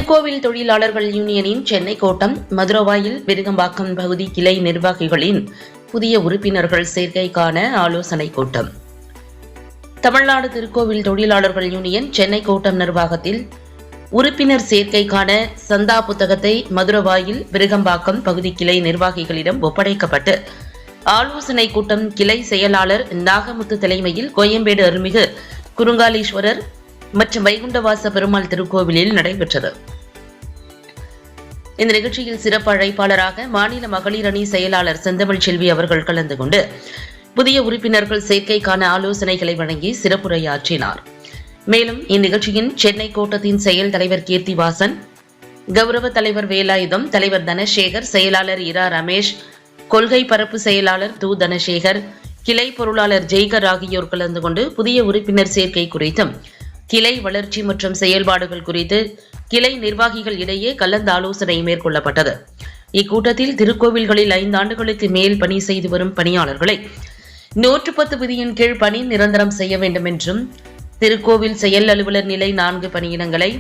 திருக்கோவில் தொழிலாளர்கள் யூனியனின் சென்னை கோட்டம் மதுரவாயில் விருகம்பாக்கம் பகுதி கிளை நிர்வாகிகளின் புதிய உறுப்பினர்கள் சேர்க்கைக்கான ஆலோசனை கூட்டம். தமிழ்நாடு திருக்கோவில் தொழிலாளர்கள் யூனியன் சென்னை கோட்டம் நிர்வாகத்தில் உறுப்பினர் சேர்க்கைக்கான சந்தா புத்தகத்தை மதுரவாயில் விருகம்பாக்கம் பகுதி கிளை நிர்வாகிகளிடம் ஒப்படைக்கப்பட்டு ஆலோசனை கூட்டம் கிளை செயலாளர் நாகமுத்து தலைமையில் கோயம்பேடு அருள்மிகு குருங்காலீஸ்வரர் மற்றும் வைகுண்டவாச பெருமாள் திருக்கோவிலில் நடைபெற்றது. இந்த நிகழ்ச்சியில் சிறப்பு அழைப்பாளராக மாநில மகளிர் அணி செயலாளர் செந்தமிழ் செல்வி அவர்கள் கலந்து கொண்டு புதிய உறுப்பினர்கள் சேர்க்கைக்கான ஆலோசனைகளை வழங்கி சிறப்புரையாற்றினார். மேலும் இந்நிகழ்ச்சியின் சென்னை கோட்டத்தின் செயல் தலைவர் கீர்த்திவாசன், கௌரவ தலைவர் வேலாயுதம், தலைவர் தனசேகர், செயலாளர் இரா ரமேஷ், கொள்கை பரப்பு செயலாளர் து தனசேகர், கிளை பொருளாளர் ஜெய்கர் ஆகியோர் கலந்து கொண்டு புதிய உறுப்பினர் சேர்க்கை குறித்தும் கிளை வளர்ச்சி மற்றும் செயல்பாடுகள் குறித்து கிளை நிர்வாகிகள் இடையே கலந்து ஆலோசனை மேற்கொள்ளப்பட்டது. இக்கூட்டத்தில் திருக்கோவில்களில் 5 ஆண்டுகளுக்கு மேல் பணி செய்து வரும் பணியாளர்களை 110 விதியின் கீழ் பணி நிரந்தரம் செய்ய வேண்டும் என்றும், திருக்கோவில் செயல் அலுவலர் நிலை 4 பணியிடங்களை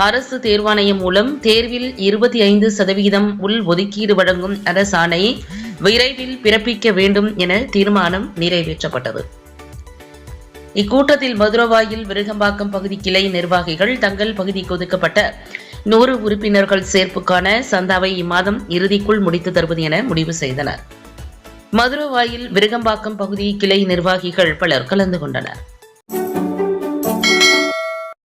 அரசு தேர்வாணையம் மூலம் தேர்வில் 25% உள் ஒதுக்கீடு வழங்கும் அரசாணை விரைவில் பிறப்பிக்க வேண்டும் என தீர்மானம் நிறைவேற்றப்பட்டது. இக்கூட்டத்தில் மதுரவாயில் விருகம்பாக்கம் பகுதி கிளை நிர்வாகிகள் தங்கள் பகுதிக்கு ஒதுக்கப்பட்ட 100 உறுப்பினர்கள் சேர்ப்புக்கான சந்தாவை இம்மாதம் இறுதிக்குள் முடித்து தருவது என முடிவு செய்தனர். மதுரவாயில் விருகம்பாக்கம் பகுதி கிளை நிர்வாகிகள் பலர் கலந்து கொண்டனர்.